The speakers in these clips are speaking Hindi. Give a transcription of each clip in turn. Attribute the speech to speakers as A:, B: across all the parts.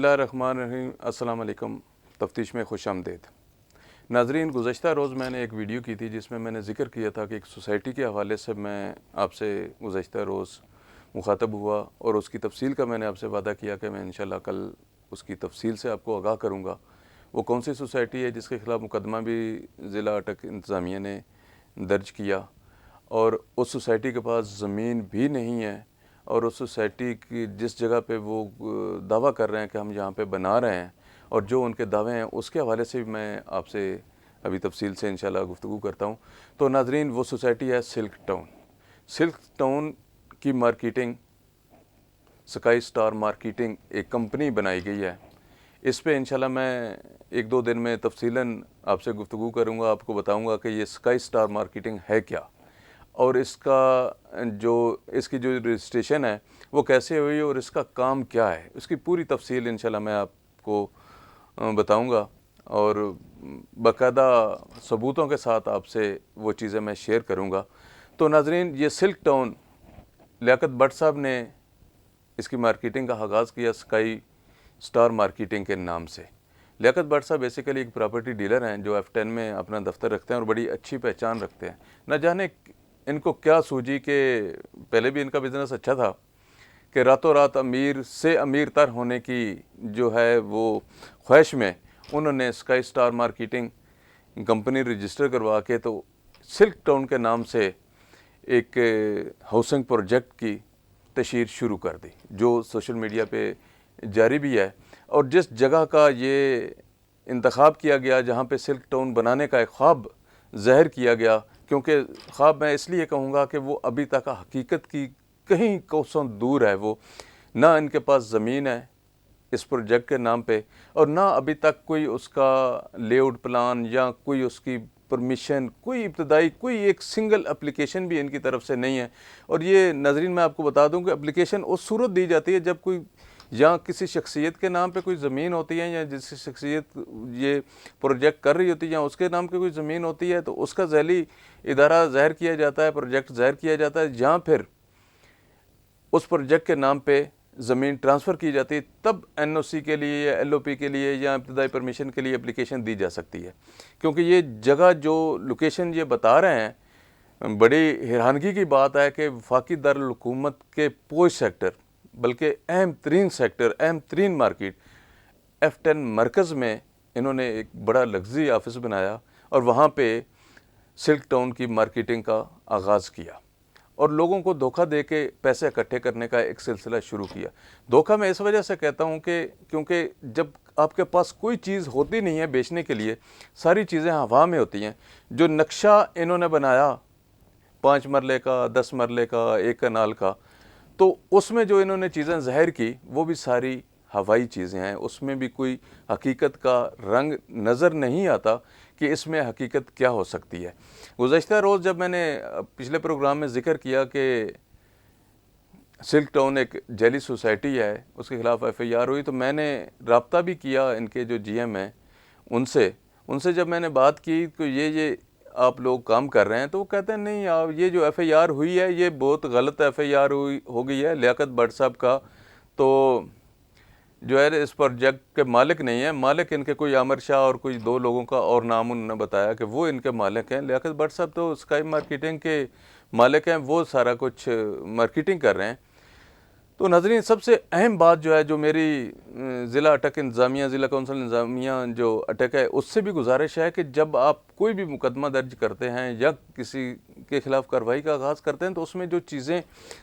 A: बिस्मिल्लाहिर्रहमानिर्रहीम। अस्सलाम वालेकुम। तफ्तीश में खुश आमदीद। नाज़रीन, गुज़श्ता रोज़ मैंने एक वीडियो की थी जिसमें मैंने ज़िक्र किया था कि एक सोसाइटी के हवाले से मैं आपसे गुज़श्ता रोज़ मुखातब हुआ और उसकी तफसील का मैंने आपसे वादा किया कि मैं इंशाल्लाह कल उसकी तफसील से आपको आगाह करूँगा। वो कौन सी सोसाइटी है जिसके ख़िलाफ़ मुकदमा भी ज़िला अटक इंतज़ामिया ने दर्ज किया और उस सोसाइटी के पास ज़मीन भी नहीं है और उस सोसाइटी की जिस जगह पे वो दावा कर रहे हैं कि हम यहाँ पे बना रहे हैं और जो उनके दावे हैं उसके हवाले से भी मैं आपसे अभी तफसील से इंशाल्लाह गुफ्तगू करता हूँ। तो नाज़रीन, वो सोसाइटी है सिल्क टाउन। सिल्क टाउन की मार्केटिंग स्काई स्टार मार्केटिंग एक कंपनी बनाई गई है। इस पे इंशाल्लाह मैं एक दो दिन में तफसीलन आपसे गुफ्तगू करूँगा, आपको बताऊँगा कि ये स्काई स्टार मार्केटिंग है क्या और इसकी जो रजिस्ट्रेशन है वो कैसे हुई और इसका काम क्या है, उसकी पूरी तफसील इंशाल्लाह मैं आपको बताऊंगा और बाकायदा सबूतों के साथ आपसे वो चीज़ें मैं शेयर करूंगा। तो नाज़रीन, ये सिल्क टाउन लियाकत भट्ट साहब ने इसकी मार्केटिंग का आगाज़ किया स्काई स्टार मार्केटिंग के नाम से। लियाकत भट्ट साहब बेसिकली एक प्रॉपर्टी डीलर हैं जो F10 में अपना दफ्तर रखते हैं और बड़ी अच्छी पहचान रखते हैं। न जाने इनको क्या सूझी कि पहले भी इनका बिज़नेस अच्छा था कि रातों रात अमीर से अमीर तर होने की जो है वो ख्वाहिश में उन्होंने sky star marketing company register करवा के तो सिल्क टाउन के नाम से एक हाउसिंग प्रोजेक्ट की तशहीर शुरू कर दी जो सोशल मीडिया पे जारी भी है। और जिस जगह का ये इंतखाब किया गया जहाँ पे सिल्क टाउन बनाने का एक ख्वाब ज़ाहिर किया गया, क्योंकि ख्वाब मैं इसलिए कहूँगा कि वो अभी तक हकीकत की कहीं कोसों दूर है। वो ना इनके पास ज़मीन है इस प्रोजेक्ट के नाम पे और ना अभी तक कोई उसका लेआउट प्लान या कोई उसकी परमिशन, कोई इब्तदाई कोई एक सिंगल एप्लीकेशन भी इनकी तरफ से नहीं है। और ये नाज़रीन, मैं आपको बता दूं कि एप्लीकेशन उस सूरत दी जाती है जब कोई या किसी शख्सियत के नाम पे कोई ज़मीन होती है या जिस शख्सियत ये प्रोजेक्ट कर रही होती है या उसके नाम पे कोई ज़मीन होती है तो उसका ज़ैली इदारा ज़ाहिर किया जाता है, प्रोजेक्ट ज़ाहिर किया जाता है, या फिर उस प्रोजेक्ट के नाम पे ज़मीन ट्रांसफ़र की जाती है, तब NOC के लिए या LOP के लिए या इब्तदाई परमिशन के लिए एप्लीकेशन दी जा सकती है। क्योंकि ये जगह जो लोकेशन ये बता रहे हैं, बड़ी हैरानगी की बात है कि वफाकी दारुल हुकूमत के पोश सेक्टर, बल्कि अहम तरीन सेक्टर, अहम तरीन मार्केट F10 मरकज़ में इन्होंने एक बड़ा लग्जरी ऑफिस बनाया और वहाँ पे सिल्क टाउन की मार्केटिंग का आगाज़ किया और लोगों को धोखा दे के पैसे इकट्ठे करने का एक सिलसिला शुरू किया। धोखा मैं इस वजह से कहता हूँ कि क्योंकि जब आपके पास कोई चीज़ होती नहीं है बेचने के लिए, सारी चीज़ें हवा में होती हैं। जो नक्शा इन्होंने बनाया 5 मरले का, 10 मरले का, 1 कनाल का, तो उसमें जो इन्होंने चीज़ें ज़ाहिर की वो भी सारी हवाई चीज़ें हैं। उसमें भी कोई हकीकत का रंग नज़र नहीं आता कि इसमें हकीकत क्या हो सकती है। गुज़श्ता रोज़ जब मैंने पिछले प्रोग्राम में ज़िक्र किया कि सिल्क टाउन एक जैली सोसाइटी है, उसके ख़िलाफ़ FIR हुई, तो मैंने रब्ता भी किया इनके जो GM हैं उनसे जब मैंने बात की तो ये आप लोग काम कर रहे हैं, तो वो कहते हैं नहीं आप ये जो FIR हुई है ये बहुत गलत FIR हो गई है। लियाकत भट्ट साहब का तो जो है इस प्रोजेक्ट के मालिक नहीं है, मालिक इनके कोई आमिर शाह और कोई 2 लोगों का और नाम उन्होंने बताया कि वो इनके मालिक हैं। लियाकत भट्ट साहब तो स्काई मार्केटिंग के मालिक हैं, वो सारा कुछ मार्केटिंग कर रहे हैं। तो नाज़रीन, सबसे अहम बात जो है जो मेरी ज़िला अटक इंतज़ामिया, ज़िला कौंसल इंतज़ामिया जो अटक है उससे भी गुजारिश है कि जब आप कोई भी मुकदमा दर्ज करते हैं या किसी के ख़िलाफ़ कार्रवाई का आगाज़ करते हैं तो उसमें जो चीज़ें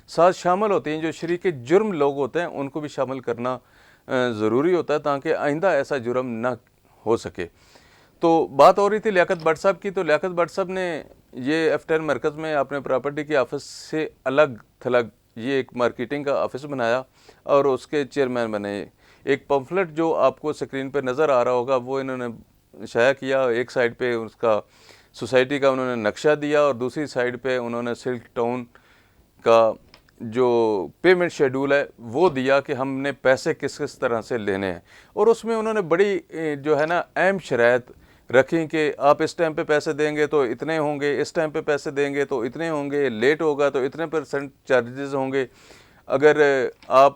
A: साथ शामिल होती हैं, जो शरीक जुर्म लोग होते हैं, उनको भी शामिल करना ज़रूरी होता है ताकि आइंदा ऐसा जुर्म ना हो सके। तो बात हो रही थी लियाकत भट्ट साहब की, तो लियाकत भट्ट साहब ने ये F10 मरकज़ में अपने प्रॉपर्टी के ऑफिस से अलग थलग ये एक मार्केटिंग का ऑफिस बनाया और उसके चेयरमैन बने। एक पम्फलेट जो आपको स्क्रीन पे नज़र आ रहा होगा वो इन्होंने शाया किया। एक साइड पे उसका सोसाइटी का उन्होंने नक्शा दिया और दूसरी साइड पे उन्होंने सिल्क टाउन का जो पेमेंट शेड्यूल है वो दिया कि हमने पैसे किस किस तरह से लेने हैं। और उसमें उन्होंने बड़ी जो है ना अहम शराइत रखी कि आप इस टाइम पे पैसे देंगे तो इतने होंगे, इस टाइम पे पैसे देंगे तो इतने होंगे, लेट होगा तो इतने % चार्जेस होंगे, अगर आप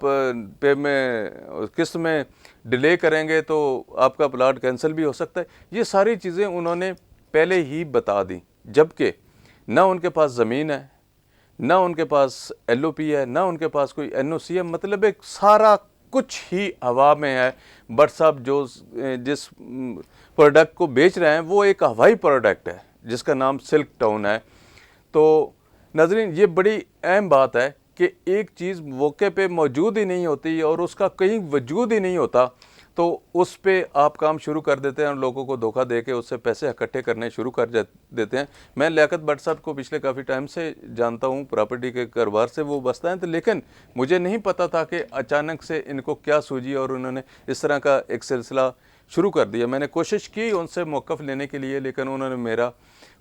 A: पे में किस्त में डिले करेंगे तो आपका प्लाट कैंसिल भी हो सकता है। ये सारी चीज़ें उन्होंने पहले ही बता दी, जबकि ना उनके पास ज़मीन है, ना उनके पास एलओपी है, ना उनके पास कोई एनओसी है। मतलब एक सारा कुछ ही हवा में है। बट साहब जो जिस प्रोडक्ट को बेच रहे हैं वो एक हवाई प्रोडक्ट है जिसका नाम सिल्क टाउन है। तो नाज़रीन, ये बड़ी अहम बात है कि एक चीज़ मौके पे मौजूद ही नहीं होती और उसका कहीं वजूद ही नहीं होता, तो उस पे आप काम शुरू कर देते हैं और लोगों को धोखा दे के उससे पैसे इकट्ठे करने शुरू कर देते हैं। मैं लियाकत भट्ट साहब को पिछले काफ़ी टाइम से जानता हूँ, प्रॉपर्टी के कारोबार से वो बसता है, तो लेकिन मुझे नहीं पता था कि अचानक से इनको क्या सूझी और उन्होंने इस तरह का एक सिलसिला शुरू कर दिया। मैंने कोशिश की उनसे मौक़िफ़ लेने के लिए, लेकिन उन्होंने मेरा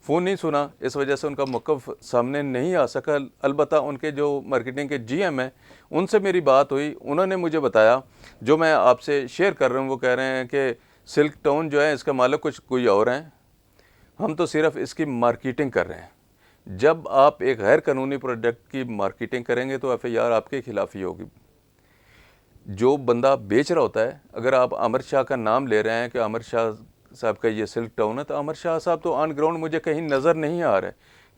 A: फ़ोन नहीं सुना, इस वजह से उनका मौक़िफ़ सामने नहीं आ सका। अलबत्ता उनके जो मार्केटिंग के जीएम हैं उनसे मेरी बात हुई, उन्होंने मुझे बताया, जो मैं आपसे शेयर कर रहा हूँ। वो कह रहे हैं कि सिल्क टाउन जो है इसका मालिक कुछ कोई और हैं, हम तो सिर्फ इसकी मार्केटिंग कर रहे हैं। जब आप एक गैर कानूनी प्रोडक्ट की मार्केटिंग करेंगे तो एफआईआर आपके खिलाफ ही होगी। जो बंदा बेच रहा होता है, अगर आप अमर शाह का नाम ले रहे हैं कि अमर शाह साहब का ये सिल्क टाउन है, तो अमर शाह साहब तो ऑन ग्राउंड मुझे कहीं नज़र नहीं आ रहे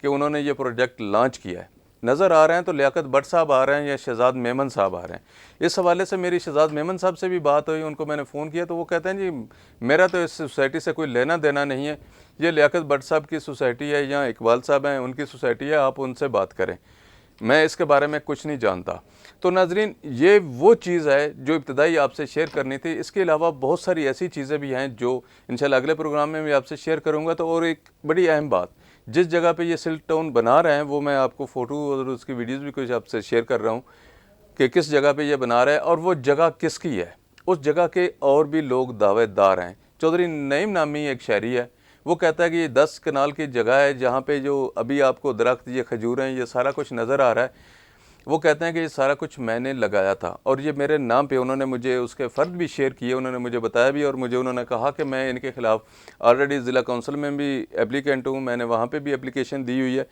A: कि उन्होंने ये प्रोजेक्ट लॉन्च किया है। नज़र आ रहे हैं तो लियाकत भट्ट साहब आ रहे हैं या शहजाद मेमन साहब आ रहे हैं। इस हवाले से मेरी शहजाद मेमन साहब से भी बात हुई, उनको मैंने फ़ोन किया तो वो कहते हैं जी मेरा तो इस सोसाइटी से कोई लेना देना नहीं है, ये लियाकत भट्ट साहब की सोसाइटी है या इकबाल साहब हैं उनकी सोसाइटी है, आप उनसे बात करें, मैं इसके बारे में कुछ नहीं जानता। तो नाजरीन, ये वो चीज़ है जो इब्तदाई आपसे शेयर करनी थी। इसके अलावा बहुत सारी ऐसी चीज़ें भी हैं जो इंशाल्लाह अगले प्रोग्राम में भी आपसे शेयर करूँगा। तो और एक बड़ी अहम बात, जिस जगह पे ये सिल्क टाउन बना रहे हैं वो मैं आपको फ़ोटो और उसकी वीडियोज़ भी कुछ आपसे शेयर कर रहा हूँ कि किस जगह पे ये बना रहा है और वो जगह किसकी है। उस जगह के और भी लोग दावेदार हैं। चौधरी नईम नामी एक शहरी है, वो कहता है कि ये 10 कनाल की जगह है जहाँ पे जो अभी आपको दरख्त, ये खजूरें, ये सारा कुछ नज़र आ रहा है। वो कहते हैं कि ये सारा कुछ मैंने लगाया था और ये मेरे नाम पे, उन्होंने मुझे उसके फ़र्द भी शेयर किए, उन्होंने मुझे बताया भी और मुझे उन्होंने कहा कि मैं इनके ख़िलाफ़ ऑलरेडी ज़िला काउंसिल में भी एप्लीकेंट हूँ, मैंने वहाँ पे भी एप्लीकेशन दी हुई है।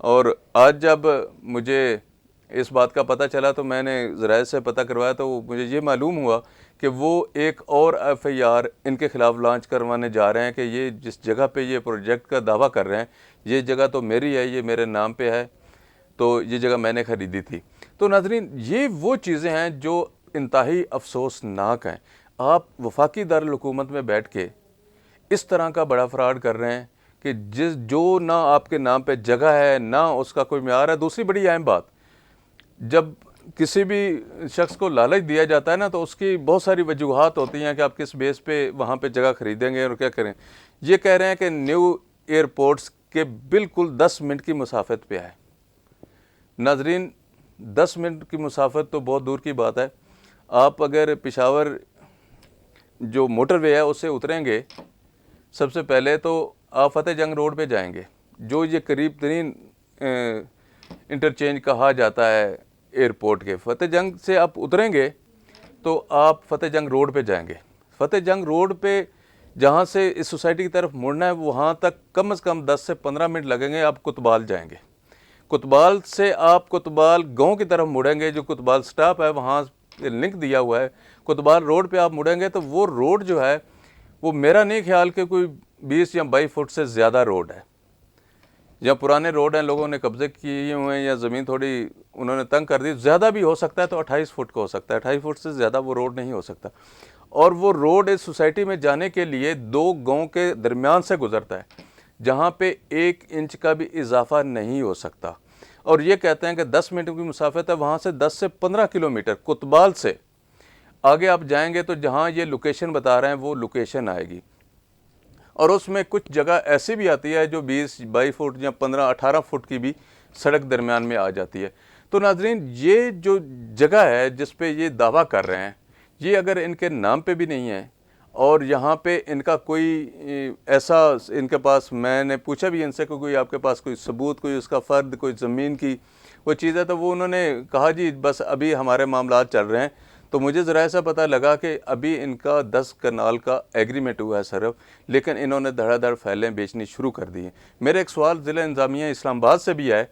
A: और आज जब मुझे इस बात का पता चला तो मैंने ज़राए से पता करवाया तो मुझे ये मालूम हुआ कि वो एक और एफआईआर इनके ख़िलाफ़ लॉन्च करवाने जा रहे हैं कि ये जिस जगह पे ये प्रोजेक्ट का दावा कर रहे हैं, ये जगह तो मेरी है, ये मेरे नाम पे है, तो ये जगह मैंने ख़रीदी थी। तो नाज़रीन, ये वो चीज़ें हैं जो इंतहाई अफसोसनाक हैं। आप वफाकी दारुल हुकूमत में बैठ के इस तरह का बड़ा फ्रॉड कर रहे हैं कि जो ना आपके नाम पे जगह है, ना उसका कोई म्यार है। दूसरी बड़ी अहम बात, जब किसी भी शख्स को लालच दिया जाता है ना, तो उसकी बहुत सारी वजूहात होती हैं कि आप किस बेस पे वहाँ पे जगह ख़रीदेंगे और क्या करें। ये कह रहे हैं कि न्यू एयरपोर्ट्स के बिल्कुल 10 मिनट की मुसाफत पे है। नाजरीन, 10 मिनट की मुसाफत तो बहुत दूर की बात है। आप अगर पेशावर जो मोटरवे है उससे उतरेंगे, सबसे पहले तो आप फतेह जंग रोड पे जाएंगे, जो ये करीब तरीन इंटरचेंज कहा जाता है एयरपोर्ट के। फतेह जंग से आप उतरेंगे तो आप फतेह जंग रोड पे जाएंगे। फतेह जंग रोड पे जहाँ से इस सोसाइटी की तरफ मुड़ना है, वहाँ तक कम से कम 10 से 15 मिनट लगेंगे। आप कुतबाल जाएंगे, कुतबाल से आप कुतबाल गांव की तरफ मुड़ेंगे, जो कुतबाल स्टॉप है वहाँ लिंक दिया हुआ है, कुतबाल रोड पे आप मुड़ेंगे तो वो रोड जो है वो मेरा नहीं ख्याल कि कोई 20 या 22 फुट से ज़्यादा रोड है। या पुराने रोड हैं, लोगों ने कब्जे किए हुए हैं या ज़मीन थोड़ी उन्होंने तंग कर दी, ज़्यादा भी हो सकता है तो 28 फुट का हो सकता है, 28 फुट से ज़्यादा वो रोड नहीं हो सकता। और वो रोड इस सोसाइटी में जाने के लिए 2 गांव के दरमियान से गुजरता है, जहाँ पे 1 इंच का भी इजाफा नहीं हो सकता। और ये कहते हैं कि 10 मिनट की मुसाफत है, वहाँ से 10 से 15 किलोमीटर कुतबाल से आगे आप जाएंगे तो जहाँ ये लोकेशन बता रहे हैं वो लोकेशन आएगी। और उसमें कुछ जगह ऐसी भी आती है जो 20-22 फुट या 15-18 फुट की भी सड़क दरमियान में आ जाती है। तो नाजरीन, ये जो जगह है जिस पे ये दावा कर रहे हैं, ये अगर इनके नाम पे भी नहीं है और यहाँ पे इनका कोई ऐसा इनके पास, मैंने पूछा भी इनसे कि कोई आपके पास कोई सबूत, कोई उसका फ़र्द, कोई ज़मीन की वो चीज़ है, तो वो उन्होंने कहा जी बस अभी हमारे मामलात चल रहे हैं। तो मुझे ज़रा ऐसा पता लगा कि अभी इनका 10 कनाल का एग्रीमेंट हुआ है सिर्फ, लेकिन इन्होंने धड़ाधड़ फाइलें बेचनी शुरू कर दी हैं। मेरा एक सवाल ज़िला इंतज़ामिया इस्लामाबाद से भी है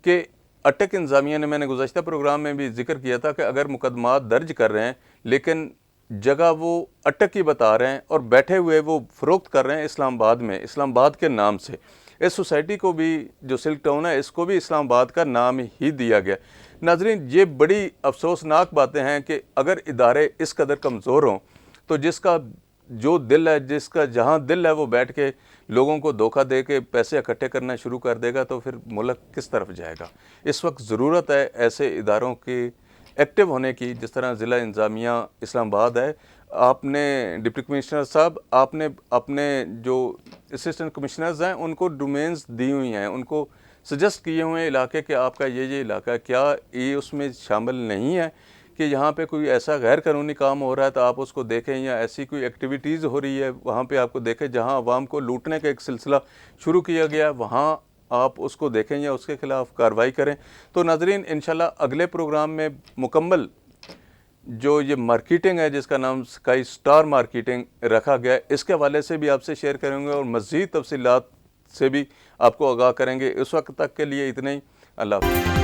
A: कि अटक इंतज़ामिया ने, मैंने गुज़श्ता प्रोग्राम में भी जिक्र किया था कि अगर मुकदमात दर्ज कर रहे हैं लेकिन जगह वो अटक ही बता रहे हैं और बैठे हुए वो फ़रोख्त कर रहे हैं इस्लामाबाद में, इस्लामाबाद के नाम से। इस सोसाइटी को भी, जो सिल्क टाउन है, इसको भी इस्लामाबाद का नाम ही दिया गया। नाज़रीन, ये बड़ी अफसोसनाक बातें हैं कि अगर इदारे इस कदर कमज़ोर हों तो जिसका जो दिल है, जिसका जहाँ दिल है, वो बैठ के लोगों को धोखा दे के पैसे इकट्ठे करना शुरू कर देगा तो फिर मुल्क किस तरफ जाएगा। इस वक्त ज़रूरत है ऐसे इदारों की एक्टिव होने की, जिस तरह ज़िला इंतज़ामिया इस्लामाबाद है। आपने डिप्टी कमिश्नर साहब, आपने अपने जो असिस्टेंट कमिश्नर्स हैं उनको डोमेन्स दी हुई हैं, उनको सजेस्ट किए हुए हैं इलाके के, आपका ये इलाका है, क्या ये उसमें शामिल नहीं है कि यहाँ पे कोई ऐसा गैर कानूनी काम हो रहा है तो आप उसको देखें, या ऐसी कोई एक्टिविटीज़ हो रही है वहाँ पे आपको देखें, जहाँ आवाम को लूटने का एक सिलसिला शुरू किया गया है वहाँ आप उसको देखें या उसके ख़िलाफ़ कार्रवाई करें। तो नाज़रीन, इंशाल्लाह अगले प्रोग्राम में मुकम्मल जो ये मार्केटिंग है जिसका नाम स्काई स्टार मार्केटिंग रखा गया है, इसके हवाले से भी आपसे शेयर करेंगे और मज़ीद तफसीलात से भी आपको आगाह करेंगे। उस वक्त तक के लिए इतना ही। अल्लाह हाफ़िज़।